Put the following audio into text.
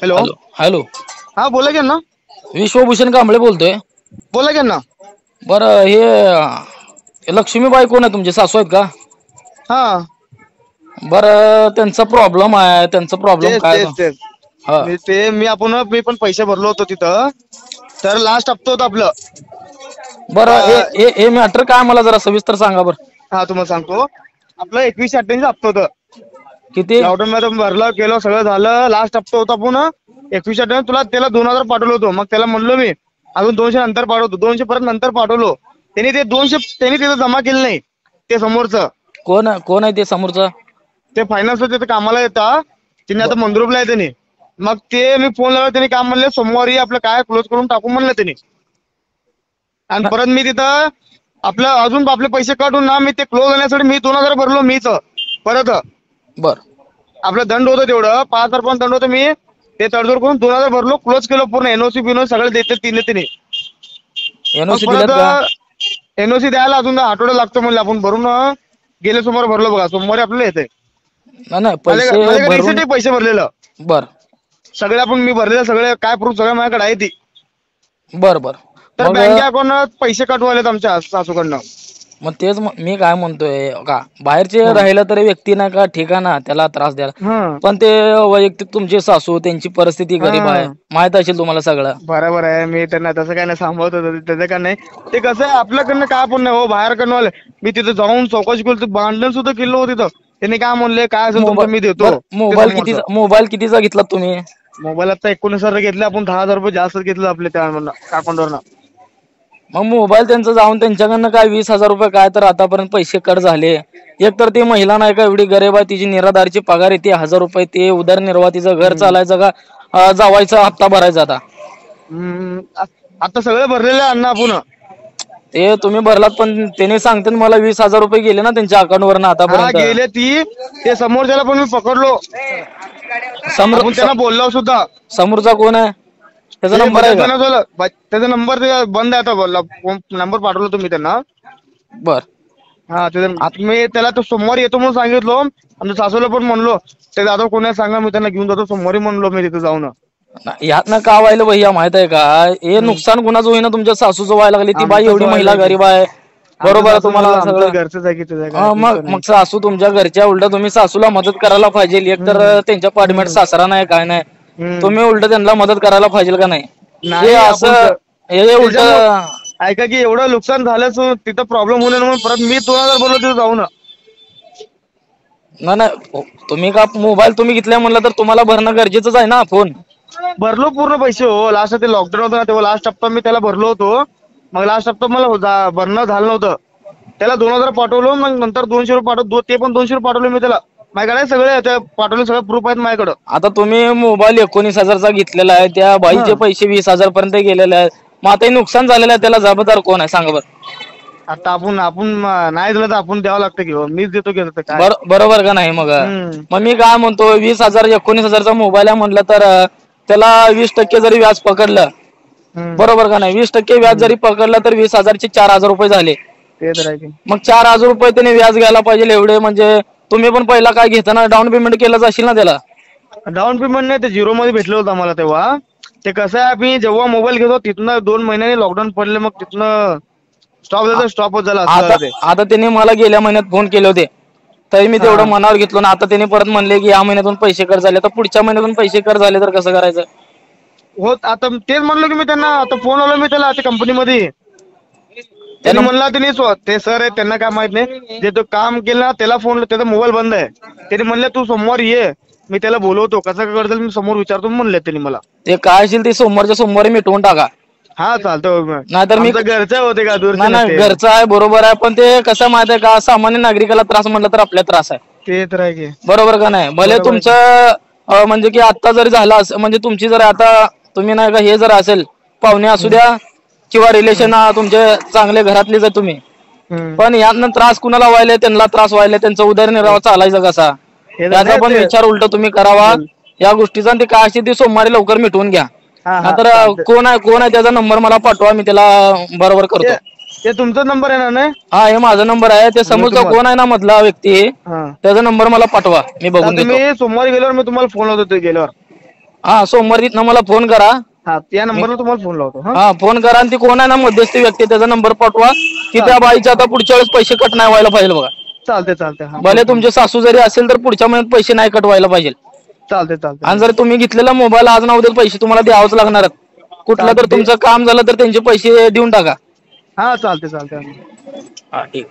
Hello hello hello. हा बोला की ना. विश्वभूषण कांबळे बोलतोय. बोला की ना. बरं हे लक्ष्मीबाई कोण आहे तुमचे सासू आहेत का? हा. बरं त्यांचा प्रॉब्लेम आहे त्यांचा प्रॉब्लेम तेच काय तेच तेच हा. मी पण पैसे भरलो होतो तिथं तर लास्ट हप्ता होत आपलं. बरं हे मॅटर काय मला जरा सविस्तर सांगा बरं. हा तुम्हाला सांगतो आपलं 21-28 हप्ता होतं. किती लॉकडाऊन मध्ये भरलं केलं सगळं झालं लास्ट हफ्ता होता पुन्हा 21 तुला त्याला 2000 पाठवलं होतो मग त्याला म्हणलो मी अजून 200 नंतर पाठवतो 200 परत नंतर पाठवलो. त्यांनी ते 200 त्यांनी तिथं जमा केले नाही ते समोरचं. कोण आहे ते समोरचा? ते फायनान्स तिथे कामाला येतात तिने ब- आता मंदरुपला आहे त्यांनी. मग ते मी फोन लाव त्यांनी काम म्हणले सोमवारी आपलं काय क्लोज करून टाकू म्हणलं त्यांनी. आणि परत मी तिथं आपलं अजून आपले पैसे काढून ना मी ते क्लोज होण्यासाठी मी 2000 भरलो मीच परत. बरं. आपलं दंड होतं तेवढं 5000 पण दंड होतं मी ते तडजोड करून 2000 भरलो क्लोज केलं पूर्ण एनओसी बिनओसी सगळं देते तिने. मग एनओसी दिल्यात परत का? एनओसी द्यायला अजून आठवडा लागतो म्हणले आपण भरून गेले सोमवार भरलो बघा सोमवारी आपल्याला येते. नाही पैसे माझ्याकडे भरून रिसिट पैसे भरलेलं. बर सगळे आपण मी भरलेलं सगळे काय प्रूफ सगळं माझ्याकडे आहे ती. बर बर तर मग बँके अकाउंट पैसे कटवालेत आमच्या सासूकडनं. मग तेच मी काय म्हणतोय का बाहेरचे हा राहिलं तरी व्यक्ती नाही का ठिकाणा त्याला त्रास द्याला. हा पण ते वैयक्तिक तुमची सासू त्यांची परिस्थिती गरीब आहे माहित असेल तुम्हाला सगळं. बरोबर आहे मी त्यांना तसं काय नाही सांभाळत होतो त्याचं काय नाही. ते कसं आहे आपल्याकडनं काय पण नाही हो बाहेर कडनं आले. मी तिथं जाऊन चौकशी केली भांडण सुद्धा केलं हो तिथं त्यांनी काय म्हणले काय असेल तुमचं मी देतो ते समोरचं. मोबाईल कितीचा घेतलात तुम्ही? मोबाईल आता 19,000 घेतले आपण 10,000 रुपये जास्त घेतले आपल्या त्या अकाउंटवरनं. मग मोबाईल त्यांचं जाऊन त्यांच्याकडनं काय 20,000 रुपये काय तर आतापर्यंत पैसे कट झाले. एक तर ती महिला नाही का एवढी गरीब आहे तिची निराधारची पगार येते 1000 रुपये ते उदरनिर्वाह तिचं घर हम्म चालायचं का जावायचा हप्ता भरायचा आता. आता सगळं भरलेलं आहे अण्णा आपुण. ते तुम्ही भरलात पण त्याने सांगते मला 20,000 रुपये गेले ना त्यांच्या अकाउंट वरनं हा आतापर्यंत. गेले ती ते समोरच्याला पण मी पकडलो. आपण त्यांना बोललो सुद्धा. समोरचा कोण आहे? त्याचा ते नंबर आहे बजाज का? फायनान्स वाला त्याचा नंबर ते बंद आहे आता बोलला नंबर पाठवला तुम्ही त्यांना. बर. हा मी त्याला तो सोमवारी येतो म्हणून सांगितलो आमच्या सासूला पण म्हणलो. ते दादा कोणा सांगा मी त्यांना घेऊन जातो सोमवारी म्हणलो मी तिथे जाऊन. यात ना का व्हायला भैया माहित आहे का हे हम्म. नुकसान कुणाचं होईना तुमच्या सासूचं व्हायला लागली ती बाई आमचंच एवढी महिला व्हायलंय की गरीब आहे. आमचं बरोबर आहे सासू म्हणलं तुम्हाला आमचंच सगळं घरचंच आहे की तुझं काय टेन्शन मग नाही. सासू तुमच्या घरच्या उलट तुम्ही सासूला मदत करायला पाहिजे एक तर हम्म त्यांच्या पाठीमागे हम्म सासरा नाही काय नाही. हम्म तुम्ही उलट त्यांना मदत करायला पाहिजेल का नाही हे नाही आपण असं हे उलट. त्याच्यामुळे ऐका की एवढं नुकसान झालंच तिथं प्रॉब्लेम होईल म्हणून परत मी 2000 भरलो तिथं जाऊन. नाही तुम्ही का मोबाईल तुम्ही घेतलाय म्हणलं तर तुम्हाला भरणं गरजेचंच आहे ना फोन. भरलो पूर्ण पैसे हो लास्ट ते लॉकडाऊन होतं ना तेव्हा लास्ट हप्ता मी त्याला भरलो होतो. मग लास्ट हप्ता मला भरणं झालं नव्हतं. त्याला 2000 पाठवलो मग नंतर 200 रुपये पाठवलो ते पण 200 रुपये पाठवले मी त्याला. माझ्याकडे सगळे ते पाठवले सगळे प्रूफ आहेत माझ्याकडे. आता तुम्ही मोबाईल 19,000चा घेतलेला आहे त्या हा बाईचे पैसे 20,000 पर्यंत गेलेले आहेत. मग आता हे नुकसान झालेलं आहे त्याला जबाबदार कोण आहे सांगा बरं. आता आपण नाही दिलं तर आपण द्यावं लागतं की मीच देतो की काय. बरोबर का नाही हम्म मग मी काय म्हणतो 20,000 19,000चा मोबाईल आहे म्हटलं तर त्याला 20% जरी व्याज पकडलं. हम्म बरोबर का नाही 20% व्याज हम्म जरी पकडलं तर 20,000 चे 4,000 रुपये झाले. ते तर आहे की. मग 4,000 रुपये त्याने व्याज घ्यायला पाहिजे एवढे म्हणजे तुम्ही पण पहिला काय घेताना डाऊन पेमेंट केलंच असेल ना त्याला. डाऊन पेमेंट नाही ते झिरो मध्ये भेटलं होतं आम्हाला तेव्हा. ते कसं आहे आम्ही जेव्हा मोबाईल घेतो तिथनं 2 महिन्यांनी लॉकडाऊन पडले मग तिथनं स्टॉपच झाला असं आता झालं ते. आता त्यांनी मला गेल्या महिन्यात फोन केले होते तरी मी हा तेवढं मनावर घेतलो ना आता त्यांनी परत म्हणले की या महिन्यातून पैसे कट झाले तर पुढच्या महिन्यातून पैसे कट झाले तर कसं करायचं. हो आता तेच म्हणलो की मी त्यांना आता फोन आलो मी त्याला कंपनीमध्ये. त्यांनी त्यानं म्हणला ते सर आहे त्यांना काय माहित नाही जे तो काम केलं ना त्याला फोन त्याचा मोबाईल बंद आहे. त्यांनी म्हणले तू सोमवारी ये मी त्याला बोलवतो कसं काय करताल मी समोर विचारतो म्हणले त्यांनी मला. ते काय असेल ते सोमवारच्या सोमवारी मिटवून टाका. हा चालतं नाहीतर मी आमचं घरचं होते का दूरचे नाही नसते. घरचं आहे बरोबर आहे पण ते कसं माहित आहे का सामान्य नागरिकाला त्रास म्हटलं तर आपल्याला त्रास आहे. ते तर आहे की बरोबर का नाही भले बरोबर आहे की. तुमचं म्हणजे की आता जरी झालं म्हणजे तुमची जर आता तुम्ही नाही का हे जर असेल पाहुणे असू हम्म द्या किंवा हम्म रिलेशन तुमचे चांगले घरातलेच आहे तुम्ही. हम्म पण यातनं त्रास कुणाला व्हायला त्यांना त्रास व्हायला त्यांचा उदरनिर्वाह चालायचा कसा. हे तर याचा नाही पण ते विचार उलट तुम्ही करावा बोल या गोष्टीचा ते काय असेल ते सोमवारी लवकर मिटवून घ्या. हा हा नाहीतर चालतंय. कोण आहे त्याचा नंबर मला पाठवा मी त्याला बरोबर करतो. ते तुमचा नंबर आहे ना नाही. हा हे माझा नंबर आहे ते मी समोरचा तुम्हाला कोण आहे ना मधला व्यक्ती हा त्याचा नंबर मला पाठवा मी बघून आता घेतो. सोमवारी गेल्यावर मी तुम्हाला फोन लावतो गेल्यावर. हा सोमवारी तिथनं मला फोन करा. हा या नंबरला तुम्हाला फोन लावतो. हा हा फोन करा आणि ती कोण आहे ना मध्यस्थी व्यक्ती त्याचा नंबर पाठवा की त्या बाईचे आता पुढच्या वेळेस पैसे कट नाही व्हायला पाहिजे बघा. चालते. हा भले तुमचे सासू जरी असेल तर पुढच्या महिन्यात पैसे नाही कट व्हायला पाहिजे. चालते. आणि जर तुम्ही घेतलेला मोबाईल आज ना उद्या पैसे तुम्हाला द्यावंच लागणार. कुठलं तर तुमचं काम झालं तर त्यांचे पैसे देऊन टाका. हा चालते. हा ठीक.